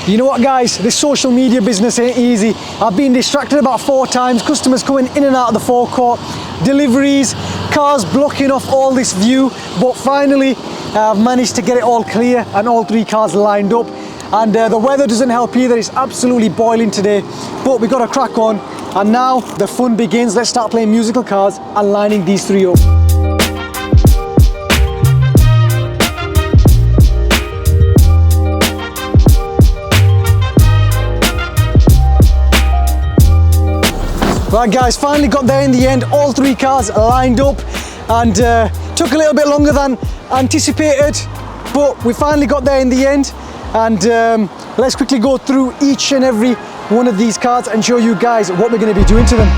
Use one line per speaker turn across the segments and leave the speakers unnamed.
You know what guys, this social media business ain't easy. I've been distracted about 4 times, customers coming in and out of the forecourt, deliveries, cars blocking off all this view, but finally I've managed to get it all clear and all 3 cars lined up. And the weather doesn't help either, it's absolutely boiling today, but we got to crack on. And now the fun begins. Let's start playing musical cars and lining these 3 up. Right guys, finally got there in the end, all 3 cars lined up, and took a little bit longer than anticipated, but we finally got there in the end. And let's quickly go through each and every one of these cars and show you guys what we're going to be doing to them.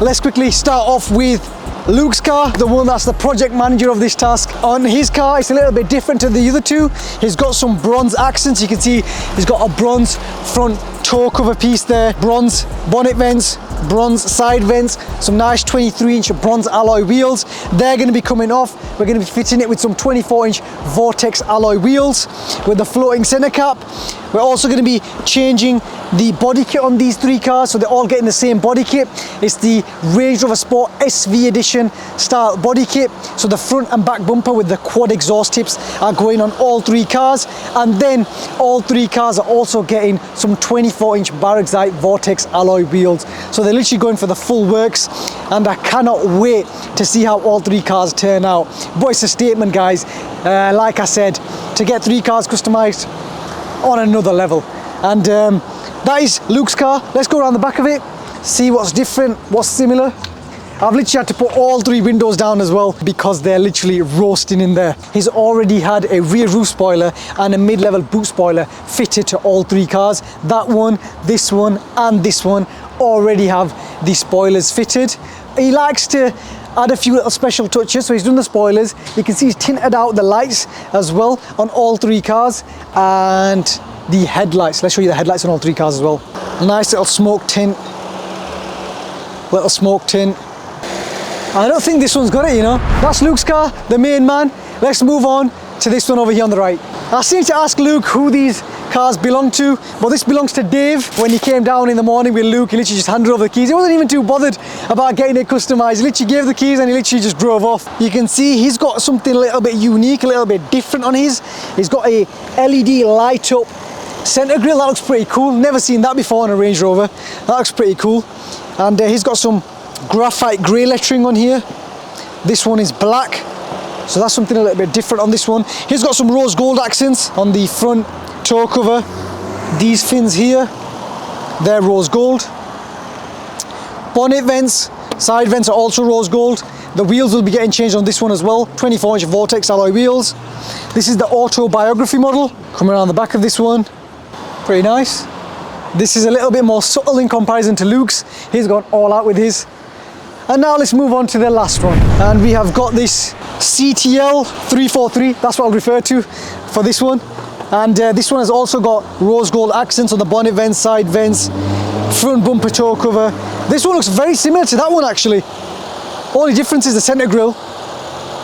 Let's quickly start off with Luke's car, the one that's the project manager of this task. On his car, it's a little bit different to the other 2. He's got some bronze accents. You can see he's got a bronze front toe cover piece there, bronze bonnet vents, bronze side vents, some nice 23-inch bronze alloy wheels. They're going to be coming off. We're going to be fitting it with some 24-inch Vortex alloy wheels with the floating center cap. We're also going to be changing the body kit on these 3 cars, so they're all getting the same body kit. It's the Range Rover Sport SV Edition style body kit. So the front and back bumper with the quad exhaust tips are going on all 3 cars. And then all 3 cars are also getting some 24-inch Baroxite Vortex alloy wheels. So they're literally going for the full works, and I cannot wait to see how all 3 cars turn out. But it's a statement guys, like I said, to get 3 cars customized on another level. And that is Luke's car. Let's go around the back of it, see what's different, what's similar. I've literally had to put all 3 windows down as well because they're literally roasting in there. He's already had a rear roof spoiler and a mid-level boot spoiler fitted to all 3 cars. That one, this one and this one already have the spoilers fitted. He likes to add a few little special touches, so he's done the spoilers. You can see he's tinted out the lights as well on all 3 cars, and the headlights. Let's show you the headlights on all 3 cars as well. Nice little smoke tint. Little smoke tint. I don't think this one's got it, you know. That's Luke's car, the main man. Let's move on to this one over here on the right. I seem to ask Luke who these cars belong to, but this belongs to Dave. When he came down in the morning with Luke, he literally just handed over the keys. He wasn't even too bothered about getting it customized. He literally gave the keys and he literally just drove off. You can see he's got something a little bit unique, a little bit different on his. He's got a LED light up center grille. That looks pretty cool. Never seen that before on a Range Rover. That looks pretty cool. And he's got some graphite grey lettering on here. This one is black, so that's something a little bit different on this one. He's got some rose gold accents on the front toe cover. These fins here, they're rose gold. Bonnet vents, side vents are also rose gold. The wheels will be getting changed on this one as well. 24-inch Vortex alloy wheels. This is the autobiography model. Coming around the back of this one, pretty nice. This is a little bit more subtle in comparison to Luke's. He's gone all out with his. And now let's move on to the last one. And we have got this CTL 343, that's what I'll refer to for this one. And this one has also got rose gold accents on the bonnet vents, side vents, front bumper toe cover. This one looks very similar to that one actually. Only difference is the center grille,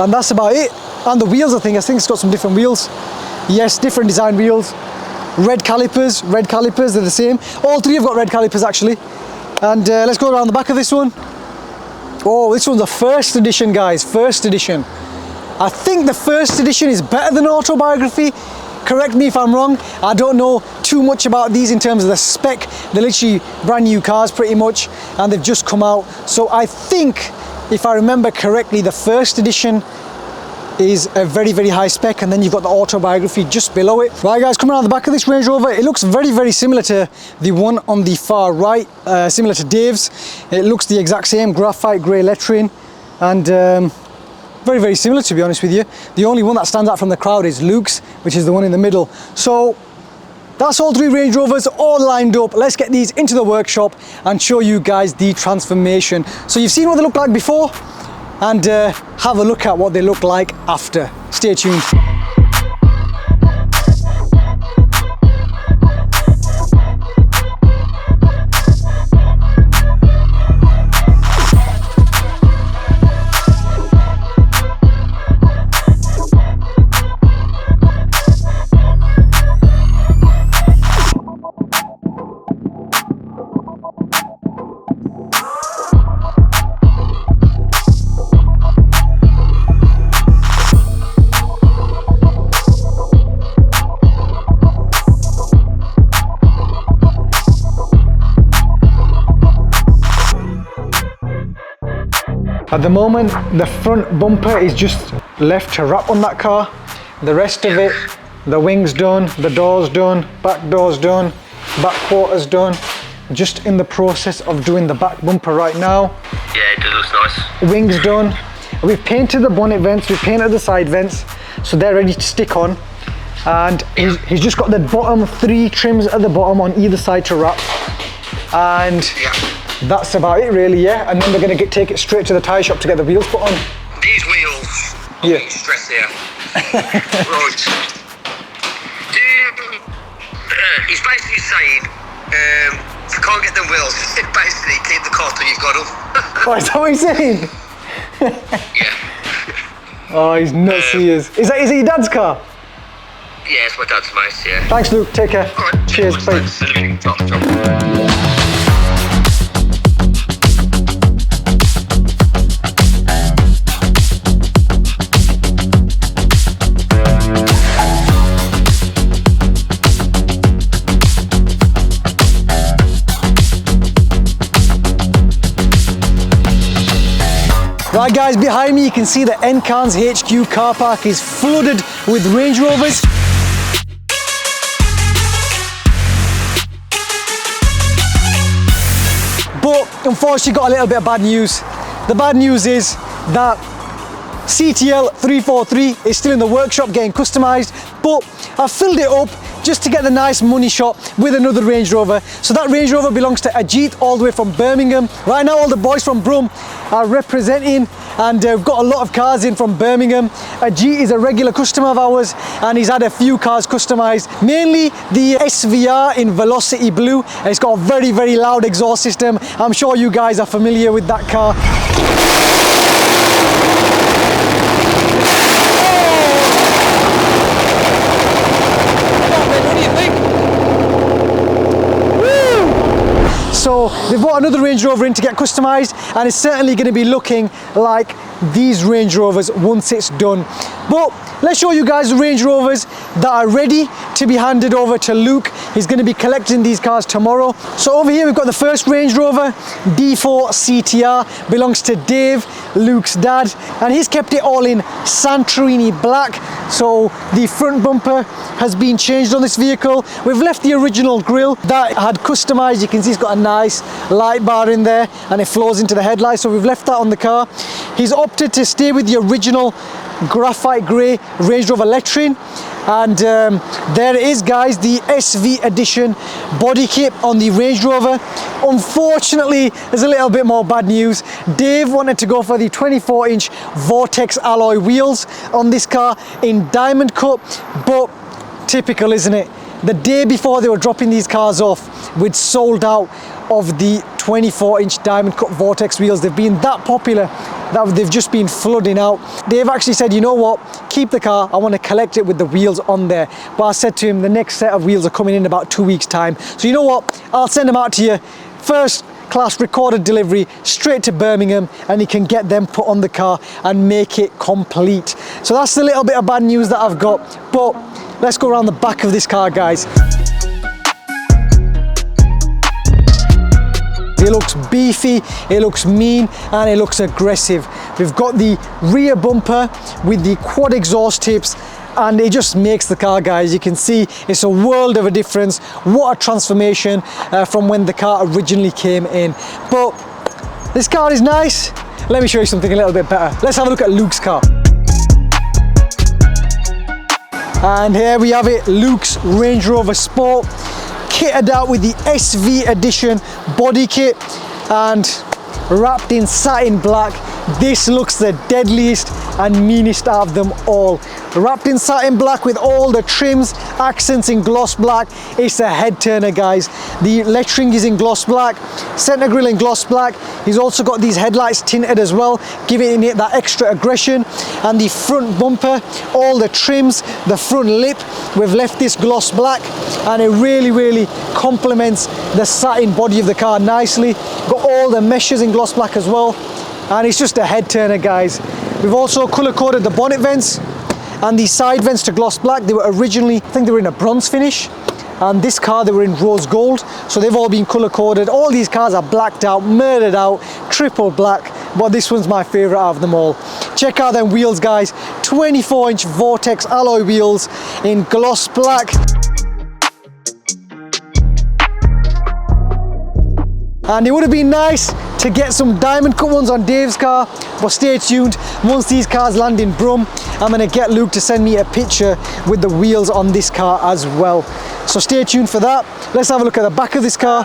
and that's about it. And the wheels, I think it's got some different wheels. Yes, different design wheels. Red calipers, they're the same. All 3 have got red calipers actually. And let's go around the back of this one. Oh, this one's a first edition, guys, first edition. I think the first edition is better than autobiography. Correct me if I'm wrong. I don't know too much about these in terms of the spec. They're literally brand new cars pretty much, and they've just come out. So I think, if I remember correctly, the first edition is a very, very high spec, and then you've got the autobiography just below it. Right guys, coming around the back of this Range Rover, it looks very, very similar to the one on the far right, similar to Dave's. It looks the exact same, graphite grey lettering, and very, very similar to be honest with you. The only one that stands out from the crowd is Luke's, which is the one in the middle. So that's all 3 Range Rovers all lined up. Let's get these into the workshop and show you guys the transformation. So you've seen what they look like before, and have a look at what they look like after. Stay tuned. At the moment, the front bumper is just left to wrap on that car. The rest of it, the wings done, the doors done, back doors done, back quarters done. Just in the process of doing the back bumper right now.
Yeah, it looks nice.
Wings done. We've painted the bonnet vents, we've painted the side vents, so they're ready to stick on. And he's just got the bottom 3 trims at the bottom on either side to wrap. And that's about it really, yeah. And then we're going to take it straight to the tyre shop to get the wheels put on.
These wheels, stress here. Right. He's basically saying, if you can't get the wheels, basically keep the car till you've got them.
Oh, is that what he's saying?
Yeah.
Oh, he's nuts, he is. Is it your dad's car?
Yeah, it's my dad's mate, yeah.
Thanks, Luke. Take care.
All right,
cheers, bye. Right guys, behind me you can see the Enkahnz HQ car park is flooded with Range Rovers. But unfortunately got a little bit of bad news. The bad news is that CTL 343 is still in the workshop getting customised, but I've filled it up just to get the nice money shot with another Range Rover. So that Range Rover belongs to Ajit all the way from Birmingham. Right now all the boys from Brum are representing, and we've got a lot of cars in from Birmingham. Ajit is a regular customer of ours and he's had a few cars customised, mainly the SVR in Velocity Blue. And it's got a very, very loud exhaust system. I'm sure you guys are familiar with that car. So they've brought another Range Rover in to get customised, and it's certainly going to be looking like these Range Rovers once it's done. But let's show you guys the Range Rovers that are ready to be handed over to Luke. He's going to be collecting these cars tomorrow. So over here we've got the first Range Rover, D4 CTR, belongs to Dave, Luke's dad, and he's kept it all in Santorini black. So the front bumper has been changed on this vehicle. We've left the original grille that had customised. You can see it's got a nice light bar in there and it flows into the headlight, so we've left that on the car. He's opted to stay with the original graphite grey Range Rover lettering, and there it is guys, the SV edition body kit on the Range Rover. Unfortunately there's a little bit more bad news. Dave wanted to go for the 24-inch Vortex alloy wheels on this car in diamond cut, but typical, isn't it? The day before they were dropping these cars off, we'd sold out of the 24-inch diamond cut Vortex wheels. They've been that popular that they've just been flooding out. Dave actually said, you know what, keep the car, I want to collect it with the wheels on there. But I said to him, the next set of wheels are coming in about 2 weeks time, so you know what, I'll send them out to you first class recorded delivery straight to Birmingham, and you can get them put on the car and make it complete. So that's the little bit of bad news that I've got. But let's go around the back of this car, guys. It looks beefy, it looks mean, and it looks aggressive. We've got the rear bumper with the quad exhaust tips, and it just makes the car, guys. You can see it's a world of a difference. What a transformation from when the car originally came in. But this car is nice. Let me show you something a little bit better. Let's have a look at Luke's car. And here we have it, Luke's Range Rover Sport, kitted out with the SV edition body kit and wrapped in satin black. This looks the deadliest and meanest out of them all. Wrapped in satin black with all the trims, accents in gloss black. It's a head turner, guys. The lettering is in gloss black, center grille in gloss black. He's also got these headlights tinted as well, giving it that extra aggression. And the front bumper, all the trims, the front lip, we've left this gloss black, and it really, really complements the satin body of the car nicely. Got all the meshes in gloss black as well, and it's just a head turner, guys. We've also color coded the bonnet vents and the side vents to gloss black. They were originally, I think they were in a bronze finish, and this car they were in rose gold, so they've all been color coded. All these cars are blacked out, murdered out, triple black, but this one's my favorite out of them all. Check out them wheels, guys. 24-inch Vortex alloy wheels in gloss black. And it would have been nice to get some diamond cut ones on Dave's car, but stay tuned. Once these cars land in Brum, I'm going to get Luke to send me a picture with the wheels on this car as well. So stay tuned for that. Let's have a look at the back of this car.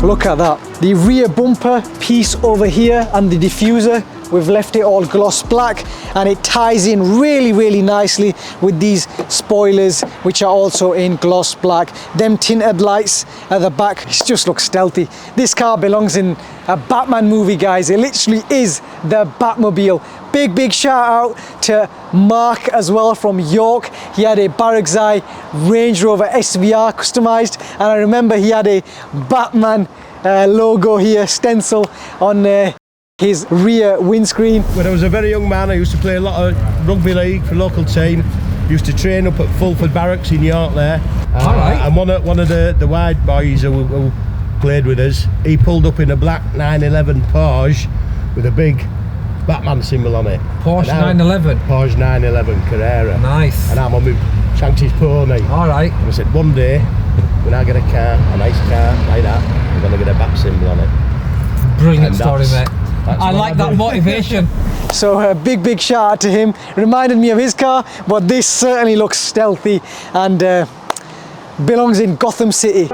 Look at that. The rear bumper piece over here and the diffuser, we've left it all gloss black, and it ties in really, really nicely with these spoilers, which are also in gloss black. Them tinted lights at the back, it just looks stealthy. This car belongs in a Batman movie, guys. It literally is the Batmobile. Big shout out to Mark as well from York. He had a Barrack's Eye Range Rover SVR customized, and I remember he had a Batman logo here, stencil on his rear windscreen.
When I was a very young man, I used to play a lot of rugby league for a local team. Used to train up at Fulford Barracks in York there.
All right.
And one of the wide boys who played with us, he pulled up in a black 911 Porsche with a big Batman symbol on it.
Porsche 911?
Porsche 911 Carrera.
Nice.
And I'm on my Shanty's pony.
All right.
And I said, one day, when I get a car, a nice car like that, I'm going to get a bat symbol on it.
Brilliant story, mate. I like that motivation.
So a big shout out to him. Reminded me of his car, but this certainly looks stealthy and belongs in Gotham City.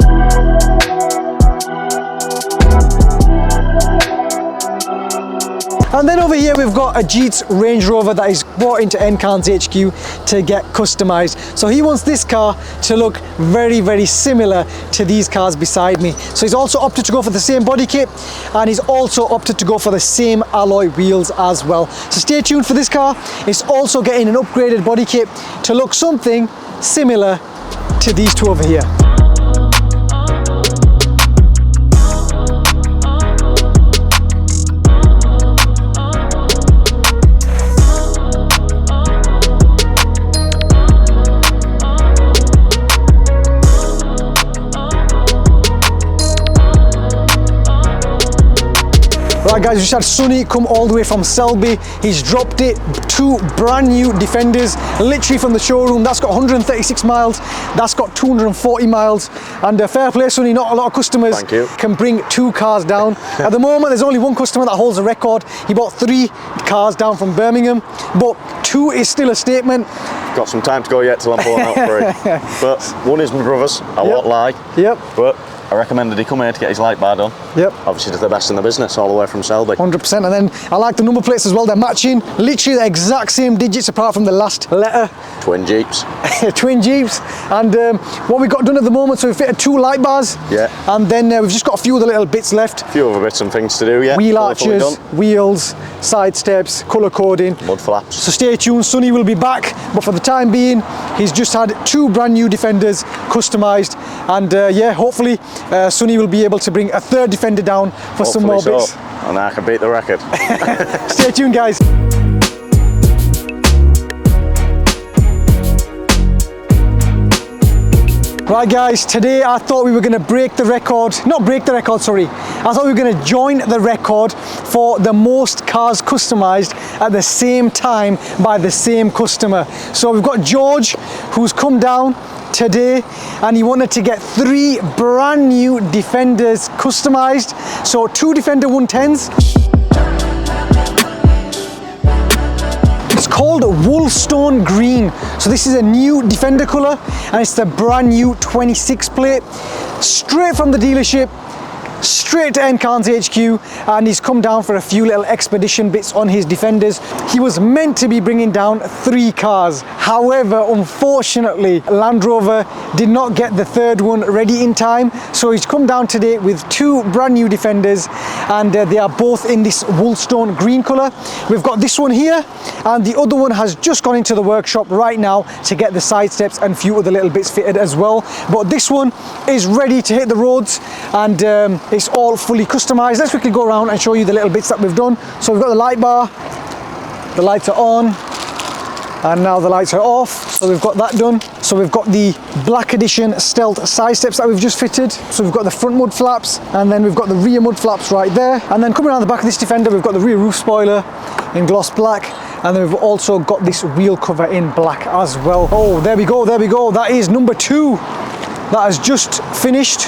And then over here we've got a Jeets Range Rover that is brought into Enkahnz HQ to get customized. So he wants this car to look very similar to these cars beside me. So he's also opted to go for the same body kit, and he's also opted to go for the same alloy wheels as well. So stay tuned for this car. It's also getting an upgraded body kit to look something similar to these two over here. Right guys, we just had Sonny come all the way from Selby. He's dropped it, 2 brand new Defenders, literally from the showroom. That's got 136 miles, that's got 240 miles. And fair play, Sonny, not a lot of customers can bring 2 cars down. At the moment, there's only one customer that holds a record. He bought 3 cars down from Birmingham, but 2 is still a statement.
Got some time to go yet till I'm pulling out 3. But one is my brother's, I won't lie.
Yep.
But I recommended he come here to get his light bar done. Yep. Obviously they're the best in the business, all the way from Selby.
100%, and then I like the number plates as well. They're matching, literally the exact same digits apart from the last letter.
Twin Jeeps.
Twin Jeeps. And what we've got done at the moment, so we've fitted 2 light bars.
Yeah.
And then we've just got a few other little bits left.
A few other bits and things to do, yeah.
Wheel arches, wheels, side steps, colour coding.
Mud flaps.
So stay tuned, Sonny will be back, but for the time being, he's just had 2 brand new Defenders customised, and yeah, hopefully Sonny will be able to bring a 3rd Defender down for some more bits.
And I can beat the record.
Stay tuned, guys. Right guys, today I thought we were going to break the record, not break the record, sorry. I thought we were going to join the record for the most cars customised at the same time by the same customer. So we've got George, who's come down today, and he wanted to get 3 brand new Defenders customised. So 2 Defender 110s. It's called Woolstone Green. So this is a new Defender colour, and it's the brand new 26 plate, straight from the dealership, straight to Enkahnz HQ, and he's come down for a few little expedition bits on his Defenders. He was meant to be bringing down 3 cars. However, unfortunately, Land Rover did not get the 3rd one ready in time. So he's come down today with 2 brand new Defenders, and they are both in this Woolstone green colour. We've got this one here, and the other one has just gone into the workshop right now to get the side steps and a few other little bits fitted as well. But this one is ready to hit the roads, and it's all fully customized. Let's quickly go around and show you the little bits that we've done. So we've got the light bar, the lights are on, And now the lights are off, so we've got that done. So we've got the Black Edition Stealth side steps that we've just fitted. So we've got the front mud flaps, and then we've got the rear mud flaps right there. And then coming around the back of this Defender, we've got the rear roof spoiler in gloss black. And then we've also got this wheel cover in black as well. Oh, there we go, there we go. That is number 2. That has just finished.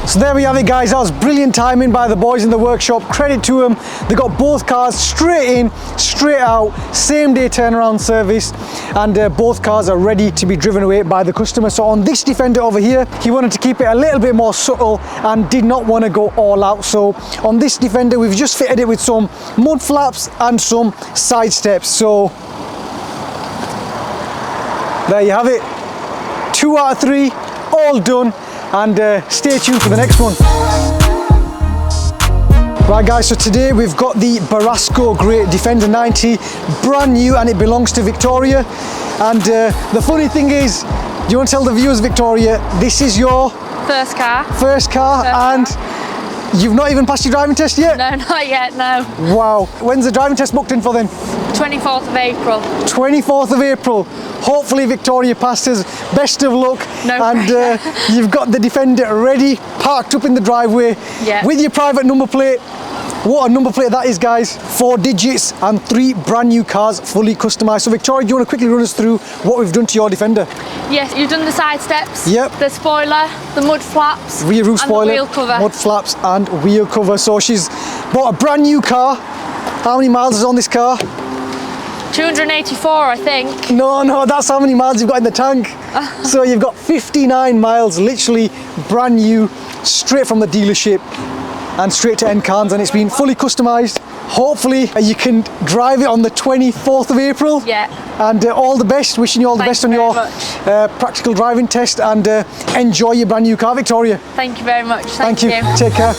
So there we have it, guys. That was brilliant timing by the boys in the workshop. Credit to them. They got both cars straight in, straight out, same day turnaround service, and both cars are ready to be driven away by the customer. So on this Defender over here, he wanted to keep it a little bit more subtle and did not want to go all out. So on this Defender, we've just fitted it with some mud flaps and some side steps. So there you have it. 2 out of 3, all done. And stay tuned for the next one. Right guys, so today we've got the Barasco Grey Defender 90, brand new, and it belongs to Victoria. And the funny thing is, do you want to tell the viewers, Victoria, this is your
First car.
First car, and you've not even passed your driving test yet?
No, not yet, no.
Wow. When's the driving test booked in for then?
24th of April.
24th of April. Hopefully Victoria passes. Best of luck.
No
and you've got the Defender ready, parked up in the driveway, with your private number plate. What a number plate that is, guys. 4 digits and 3 brand new cars, fully customised. So Victoria, do you want to quickly run us through what we've done to your Defender?
Yes, you've done the side steps,
Yep.
the spoiler, the mud flaps,
Rear roof
and
spoiler,
the wheel cover.
mud flaps and wheel cover. So she's bought a brand new car. How many miles is on this car?
284, I think.
No, that's how many miles you've got in the tank. So you've got 59 miles, literally brand new, straight from the dealership and straight to Enkahnz, and it's been fully customised. Hopefully you can drive it on the 24th of April.
Yeah.
And all the best, wishing you all the best on your practical driving test, and enjoy your brand new car, Victoria.
Thank you very much. Thank
you.
you.
Take care.